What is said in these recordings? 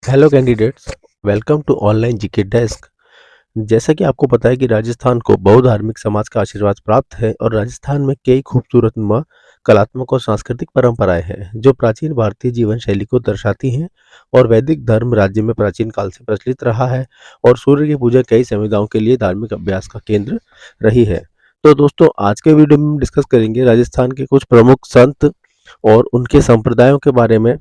Hello candidates, welcome to online GK desk. जैसा कि आपको पता है कि राजस्थान को बहुधार्मिक समाज का आशीर्वाद प्राप्त है और राजस्थान में कई खूबसूरत कलात्मक और सांस्कृतिक परंपराएं हैं जो प्राचीन भारतीय जीवन शैली को दर्शाती हैं। और वैदिक धर्म राज्य में प्राचीन काल से प्रचलित रहा है और सूर्य की पूजा कई समुदायों के लिए धार्मिक अभ्यास का केंद्र रही है। तो दोस्तों, आज के वीडियो में हम डिस्कस करेंगे राजस्थान के कुछ प्रमुख संत और उनके संप्रदायों के बारे में,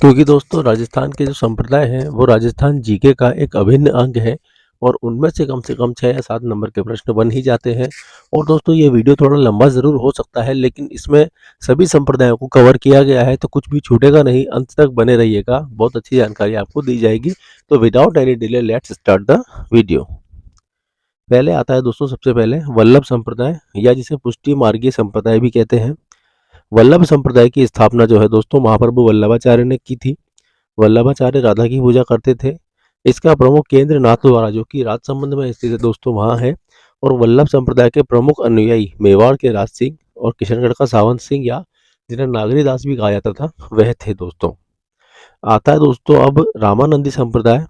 क्योंकि दोस्तों राजस्थान के जो संप्रदाय हैं वो राजस्थान जीके का एक अभिन्न अंग है और उनमें से कम 6 या 7 नंबर के प्रश्न बन ही जाते हैं। और दोस्तों, ये वीडियो थोड़ा लंबा ज़रूर हो सकता है, लेकिन इसमें सभी संप्रदायों को कवर किया गया है, तो कुछ भी छूटेगा नहीं। अंत तक बने रहिएगा, बहुत अच्छी जानकारी आपको दी जाएगी। तो without any delay let's start the video. पहले आता है दोस्तों, सबसे पहले वल्लभ संप्रदाय, या जिसे पुष्टि मार्गीय संप्रदाय भी कहते हैं। वल्लभ संप्रदाय की स्थापना जो है दोस्तों महाप्रभु वल्लभाचार्य ने की थी। वल्लभाचार्य राधा की पूजा करते थे। इसका प्रमुख केंद्र नाथद्वारा, जो कि राजसमंद में स्थित है दोस्तों, वहाँ है। और वल्लभ संप्रदाय के प्रमुख अनुयायी मेवाड़ के राज सिंह और किशनगढ़ का सावंत सिंह, या जिन्हें नागरी दास भी कहा जाता था, वह थे दोस्तों। आता है दोस्तों अब रामानंदी संप्रदाय।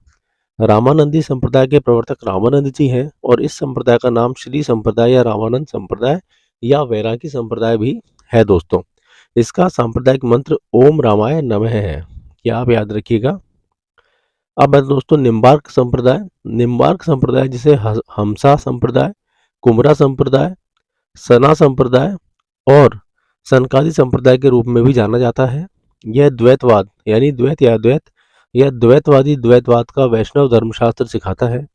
रामानंदी संप्रदाय के प्रवर्तक रामानंद जी हैं और इस संप्रदाय का नाम श्री संप्रदाय या रामानंद संप्रदाय या वैरागी संप्रदाय भी है दोस्तों। इसका सांप्रदायिक मंत्र ओम रामाय नमः है, क्या आप याद रखिएगा। अब है दोस्तों निम्बार्क संप्रदाय। निम्बार्क संप्रदाय जिसे हमसा संप्रदाय, कुमरा संप्रदाय, सना संप्रदाय और सनकादि संप्रदाय के रूप में भी जाना जाता है। यह द्वैतवाद यानी द्वैत या द्वैत या द्वैतवादी द्वैतवाद का वैष्णव धर्मशास्त्र सिखाता है।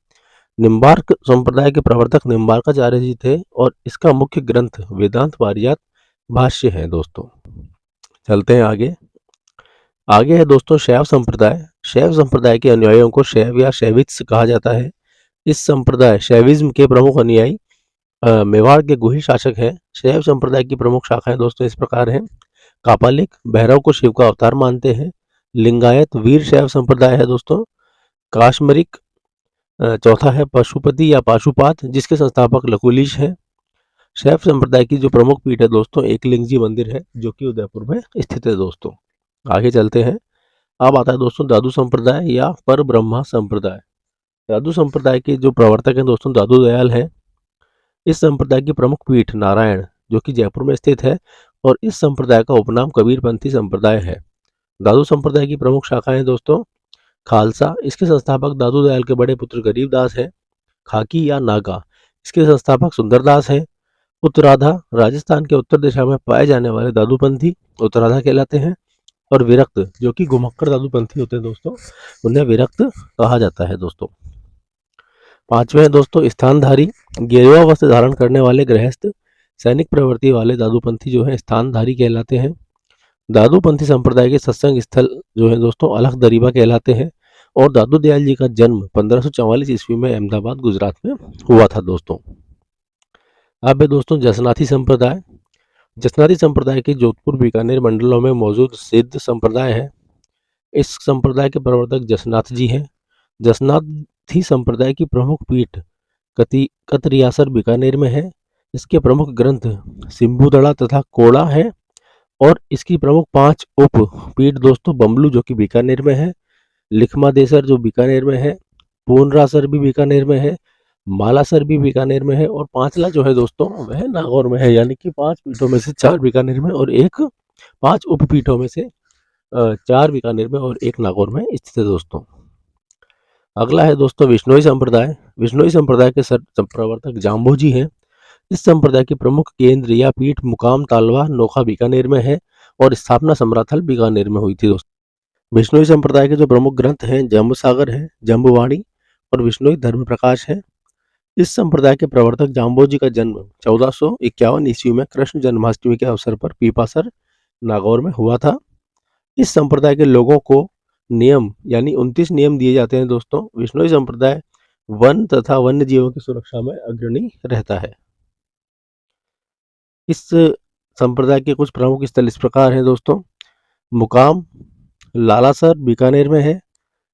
निम्बार्क संप्रदाय के प्रवर्तक निम्बार्काचार्य जी थे और इसका मुख्य ग्रंथ वेदांत पारिजात भाष्य है दोस्तों। चलते हैं आगे। आगे है दोस्तों शैव संप्रदाय। शैव संप्रदाय के अनुयायियों को शैव या शैवित्स कहा जाता है। इस संप्रदाय शैविज्म के प्रमुख अनुयायी मेवाड़ के गुही शासक हैं। शैव संप्रदाय की प्रमुख शाखाएं दोस्तों इस प्रकार हैं। कापालिक भैरव को शिव का अवतार मानते हैं। लिंगायत वीर शैव संप्रदाय है दोस्तों। काश्मरिक चौथा है पशुपति या पाशुपात, जिसके संस्थापक लकुलीश हैं। शैव संप्रदाय की जो प्रमुख पीठ है दोस्तों एकलिंग जी मंदिर है, जो कि उदयपुर में स्थित है दोस्तों। आगे चलते हैं। अब आता है दोस्तों दादू संप्रदाय या पर ब्रह्मा संप्रदाय। दादू संप्रदाय के जो प्रवर्तक हैं दोस्तों दादू दयाल हैं। इस संप्रदाय की प्रमुख पीठ नारायण, जो कि जयपुर में स्थित है, और इस संप्रदाय का उपनाम कबीरपंथी संप्रदाय है। दादू संप्रदाय की प्रमुख शाखाएं दोस्तों खालसा, इसके संस्थापक दादू दयाल के बड़े पुत्र गरीबदास हैं। खाकी या नागा, इसके संस्थापक सुंदरदास हैं। उत्तराधा, राजस्थान के उत्तर दिशा में पाए जाने वाले दादूपंथी उत्तराधा कहलाते हैं। और विरक्त, जो कि घुमक्कड़ दादूपंथी होते हैं दोस्तों, उन्हें विरक्त कहा जाता है दोस्तों। पांचवें हैं दोस्तों स्थानधारी। गेरुआ वस्त्र धारण करने वाले गृहस्थ सैनिक प्रवृत्ति वाले दादूपंथी जो है स्थानधारी कहलाते हैं। दादूपंथी संप्रदाय के सत्संग स्थल जो है दोस्तों अलख दरीबा कहलाते हैं। और दादू दयाल जी का जन्म 1544 ईस्वी में अहमदाबाद गुजरात में हुआ था दोस्तों। अब है दोस्तों जसनाथी संप्रदाय। जसनाथी संप्रदाय के जोधपुर बीकानेर मंडलों में मौजूद सिद्ध संप्रदाय है। इस संप्रदाय के प्रवर्तक जसनाथ जी हैं। जसनाथी संप्रदाय की प्रमुख पीठ कतरियासर बीकानेर में है। इसके प्रमुख ग्रंथ सिंबुदड़ा तथा कोड़ा है। और इसकी प्रमुख 5 उप पीठ दोस्तों बमलू, जो कि बीकानेर में है, लिखमादेसर जो बीकानेर में है, पूर्णरासर भी बीकानेर में है, मालासर भी बीकानेर में है, और पांचला जो है दोस्तों वह नागौर में है। यानी कि 5 पीठों में से 4 बीकानेर में और एक 5 उपपीठों में से 4 बीकानेर में और एक नागौर में स्थित है दोस्तों। अगला है दोस्तों विश्नोई संप्रदाय। विश्नोई संप्रदाय के प्रवर्तक जाम्बोजी हैं। इस संप्रदाय की प्रमुख केंद्र या पीठ मुकाम तालवा नोखा बीकानेर में है और स्थापना समराथल बीकानेर में हुई थी दोस्तों। विश्नोई संप्रदाय के जो प्रमुख ग्रंथ हैं जम्ब सागर है, जम्बवाणी और विश्नोई धर्म प्रकाश है। इस संप्रदाय के प्रवर्तक जाम्बोजी का जन्म 1451 ईस्वी में कृष्ण जन्माष्टमी के अवसर पर पीपासर नागौर में हुआ था। इस संप्रदाय के लोगों को नियम यानी 29 नियम दिए जाते हैं दोस्तों। विश्नोई संप्रदाय वन तथा वन्य जीवों की सुरक्षा में अग्रणी रहता है। इस संप्रदाय के कुछ प्रमुख स्थल इस प्रकार हैं दोस्तों। मुकाम लालासर बीकानेर में है,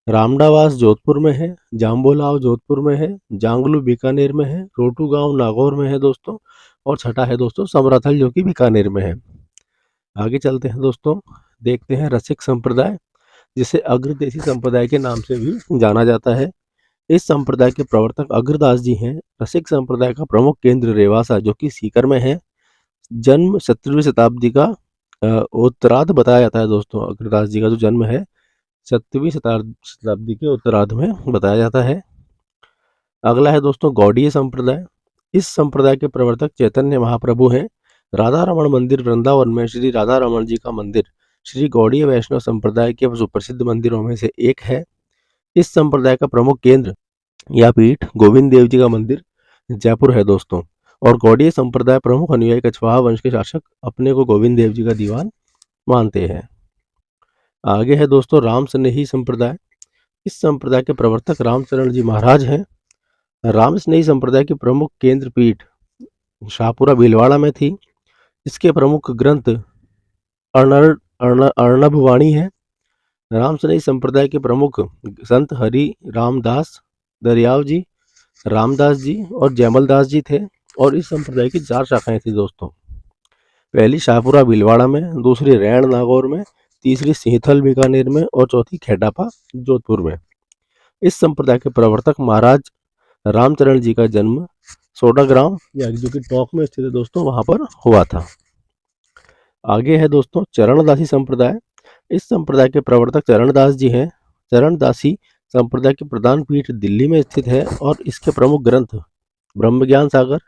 रामडावास जोधपुर में है, जाम्बोलाव जोधपुर में है, जांगलू बीकानेर में है, रोटू गांव नागौर में है दोस्तों, और छठा है दोस्तों समराथल, जो कि बीकानेर में है। आगे चलते हैं दोस्तों, देखते हैं रसिक संप्रदाय। जिसे अग्रदेशी संप्रदाय के नाम से भी जाना जाता है। इस संप्रदाय के प्रवर्तक अग्रदास जी हैं। रसिक संप्रदाय का प्रमुख केंद्र रेवासा जो कि सीकर में है। जन्म 17वीं शताब्दी का उत्तरार्ध बताया जाता है दोस्तों। अग्रदास जी का जो जन्म है 17वीं शताब्दी के उत्तरार्ध में बताया जाता है। अगला है दोस्तों गौड़ीय संप्रदाय। इस संप्रदाय के प्रवर्तक चैतन्य महाप्रभु हैं। राधा रमण मंदिर वृंदावन में श्री राधा रमण जी का मंदिर श्री गौड़ीय वैष्णव संप्रदाय के सुप्रसिद्ध मंदिरों में से एक है। इस संप्रदाय का प्रमुख केंद्र या पीठ गोविंद देव जी का मंदिर जयपुर है दोस्तों। और गौड़ीय संप्रदाय प्रमुख अनुयायी कछवाहा वंश के शासक अपने को गोविंद देव जी का दीवान मानते हैं। आगे है दोस्तों राम स्नेही संप्रदाय। इस संप्रदाय के प्रवर्तक रामचरण जी महाराज हैं। राम स्नेही संप्रदाय की प्रमुख केंद्र पीठ शाहपुरा भीलवाड़ा में थी। इसके प्रमुख ग्रंथ अर्णभ वाणी है। राम स्नेही संप्रदाय के प्रमुख संत हरि रामदास दरियाव जी, रामदास जी और जयमलदास जी थे। और इस संप्रदाय की 4 शाखाएं थी दोस्तों। पहली शाहपुरा भीलवाड़ा में, दूसरी रैण नागौर में, तीसरी सिंहथल बीकानेर में और चौथी खेडापा जोधपुर में। इस संप्रदाय के प्रवर्तक महाराज रामचरण जी का जन्म सोडाग्राम या जो कि टोंक में स्थित है दोस्तों वहां पर हुआ था। आगे है दोस्तों चरणदासी संप्रदाय। इस संप्रदाय के प्रवर्तक चरणदास जी हैं। चरणदासी संप्रदाय की प्रधान पीठ दिल्ली में स्थित है और इसके प्रमुख ग्रंथ ब्रह्म ज्ञान सागर,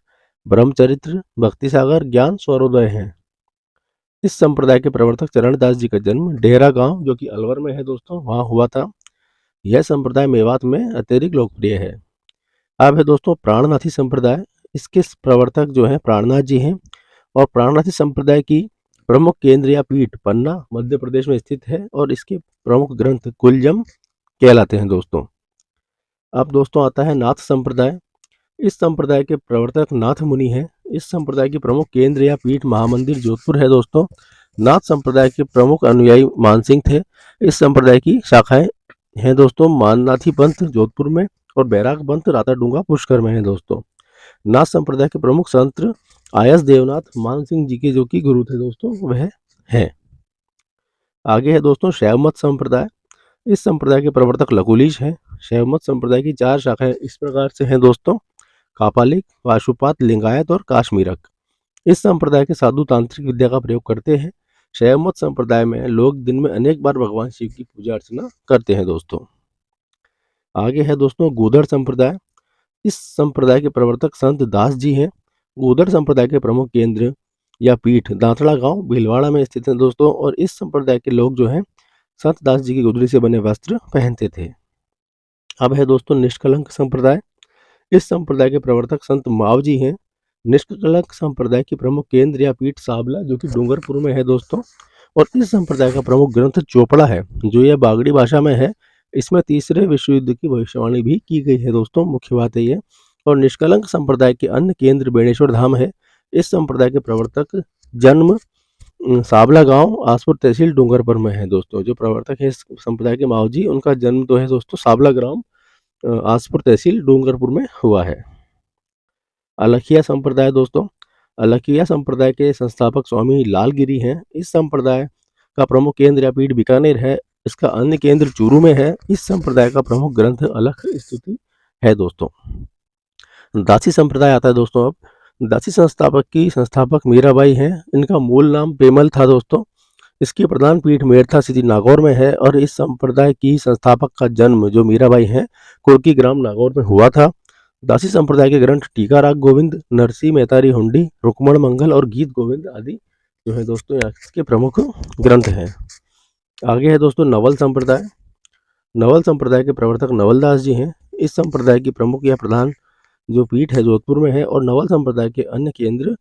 ब्रह्मचरित्र, भक्ति सागर, ज्ञान स्वरोदय हैं। इस संप्रदाय के प्रवर्तक चरणदास जी का जन्म डेहरा गांव जो कि अलवर में है दोस्तों वहां हुआ था। यह संप्रदाय मेवात में अत्यधिक लोकप्रिय है। अब है दोस्तों प्राणनाथी संप्रदाय। इसके प्रवर्तक जो है प्राणनाथ जी हैं। और प्राणनाथी संप्रदाय की प्रमुख केंद्र या पीठ पन्ना मध्य प्रदेश में स्थित है और इसके प्रमुख ग्रंथ कुलजम कहलाते हैं दोस्तों। अब दोस्तों आता है नाथ संप्रदाय। इस संप्रदाय के प्रवर्तक नाथ मुनि हैं। इस संप्रदाय की प्रमुख केंद्र या पीठ महामंदिर जोधपुर है दोस्तों। नाथ संप्रदाय के प्रमुख अनुयायी मानसिंह थे। इस संप्रदाय की शाखाएं हैं दोस्तों माननाथी पंथ जोधपुर में और बैराग पंथ राताडूंगा पुष्कर में है दोस्तों। नाथ संप्रदाय के प्रमुख संत आयस देवनाथ मानसिंह जी के जो कि गुरु थे दोस्तों वह है। आगे है दोस्तों शैवमत संप्रदाय। इस संप्रदाय के प्रवर्तक लकुलीश हैं। शैवमत संप्रदाय की 4 शाखाएं इस प्रकार से हैं दोस्तों कापालिक, पाशुपात, लिंगायत और काश्मीरक। इस संप्रदाय के साधु तांत्रिक विद्या का प्रयोग करते हैं। शैवमत संप्रदाय में लोग दिन में अनेक बार भगवान शिव की पूजा अर्चना करते हैं दोस्तों। आगे है दोस्तों गूदड़ संप्रदाय। इस संप्रदाय के प्रवर्तक संत दास जी हैं। गूदड़ संप्रदाय के प्रमुख केंद्र या पीठ दांतड़ा गांव भीलवाड़ा में स्थित है दोस्तों। और इस संप्रदाय के लोग जो हैं संत दास जी की गुदड़ी से बने वस्त्र पहनते थे। अब है दोस्तों निष्कलंक संप्रदाय। इस संप्रदाय के प्रवर्तक संत माव जी हैं। निष्कलंक संप्रदाय की प्रमुख केंद्र या पीठ साबला जो कि डूंगरपुर में है दोस्तों। और इस संप्रदाय का प्रमुख ग्रंथ चोपड़ा है जो यह बागड़ी भाषा में है। इसमें तीसरे विश्व युद्ध की भविष्यवाणी भी की गई है दोस्तों। मुख्य बात है ये। और निष्कलंक संप्रदाय के अन्य केंद्र बेणेश्वर धाम है। इस संप्रदाय के प्रवर्तक जन्म साबला गांव आसपुर तहसील डूंगरपुर में है दोस्तों। जो प्रवर्तक है इस संप्रदाय के माव जी उनका जन्म तो है दोस्तों साबला ग्राम आसपुर तहसील डूंगरपुर में हुआ है। अलखिया संप्रदाय दोस्तों। अलखिया संप्रदाय के संस्थापक स्वामी लालगिरी हैं। इस संप्रदाय का प्रमुख केंद्र या पीठ बीकानेर है। इसका अन्य केंद्र चूरू में है। इस संप्रदाय का प्रमुख ग्रंथ अलख स्तुति है दोस्तों। दासी संप्रदाय आता है दोस्तों। अब दासी संस्थापक मीराबाई हैं। इनका मूल नाम पेमल था दोस्तों। इसकी प्रधान पीठ मेरथा सिटी नागौर में है। और इस संप्रदाय की संस्थापक का जन्म जो मीराबाई हैं कुर्की ग्राम नागौर में हुआ था। दासी संप्रदाय के ग्रंथ टीका राग गोविंद, नरसी मेहतारी हुंडी, रुक्मण मंगल और गीत गोविंद आदि जो है दोस्तों इसके प्रमुख ग्रंथ हैं। आगे है दोस्तों नवल संप्रदाय। नवल संप्रदाय के प्रवर्तक नवलदास जी हैं। इस संप्रदाय की प्रमुख या प्रधान जो पीठ है जोधपुर में है। और नवल संप्रदाय के अन्य केंद्र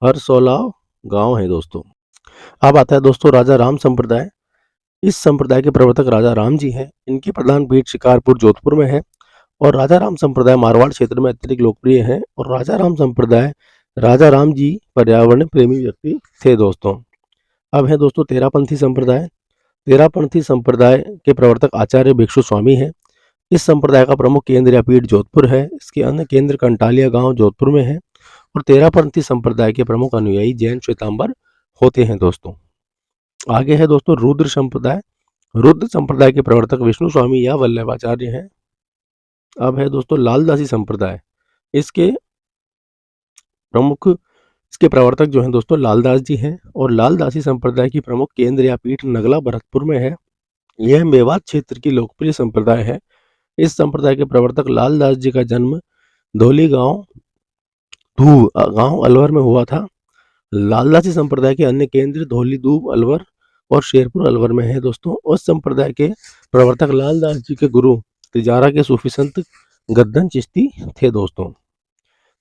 हरसोलाव गांव है दोस्तों। अब आता है दोस्तों राजा राम संप्रदाय। इस संप्रदाय के प्रवर्तक राजा राम जी हैं। इनकी प्रधान पीठ शिकारपुर जोधपुर में है। और राजा राम संप्रदाय मारवाड़ क्षेत्र में अत्यधिक लोकप्रिय है। और राजा राम संप्रदाय राजा राम जी पर्यावरण प्रेमी व्यक्ति थे दोस्तों। अब है दोस्तों तेरापंथी संप्रदाय। तेरापंथी संप्रदाय के प्रवर्तक आचार्य भिक्षु स्वामी हैं। इस संप्रदाय का प्रमुख केंद्र या पीठ जोधपुर है। इसके अन्य केंद्र कंटालिया गांव जोधपुर में है। और तेरापंथी संप्रदाय के प्रमुख अनुयायी जैन श्वेतांबर होते हैं दोस्तों। आगे है दोस्तों रुद्र संप्रदाय। रुद्र संप्रदाय के प्रवर्तक विष्णु स्वामी या वल्लभाचार्य हैं। अब है दोस्तों लालदासी संप्रदाय। इसके प्रमुख इसके प्रवर्तक जो हैं दोस्तों लालदास जी हैं और लालदासी संप्रदाय की प्रमुख केंद्र या पीठ नगला भरतपुर में है। यह मेवात क्षेत्र की लोकप्रिय संप्रदाय है। इस संप्रदाय के प्रवर्तक लालदास जी का जन्म धौली गांव अलवर में हुआ था। लालदासी संप्रदाय के अन्य केंद्र धौली दूब अलवर और शेरपुर अलवर में है दोस्तों। उस संप्रदाय के प्रवर्तक लालदास जी के गुरु तिजारा के सूफी संत गद्दन चिश्ती थे दोस्तों।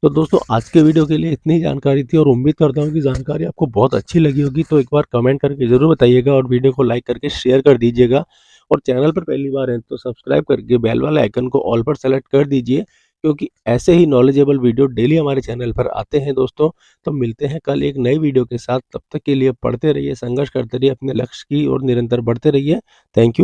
तो दोस्तों आज के वीडियो के लिए इतनी जानकारी थी और उम्मीद करता हूँ कि जानकारी आपको बहुत अच्छी लगी होगी। तो एक बार कमेंट करके ज़रूर बताइएगा और वीडियो को लाइक करके शेयर कर दीजिएगा और चैनल पर पहली बार हैं तो सब्सक्राइब करके बेल वाले आइकन को ऑल पर सेलेक्ट कर दीजिए, क्योंकि ऐसे ही नॉलेजेबल वीडियो डेली हमारे चैनल पर आते हैं दोस्तों। तो मिलते हैं कल एक नई वीडियो के साथ। तब तक के लिए पढ़ते रहिए, संघर्ष करते रहिए, अपने लक्ष्य की ओर निरंतर बढ़ते रहिए। Thank you.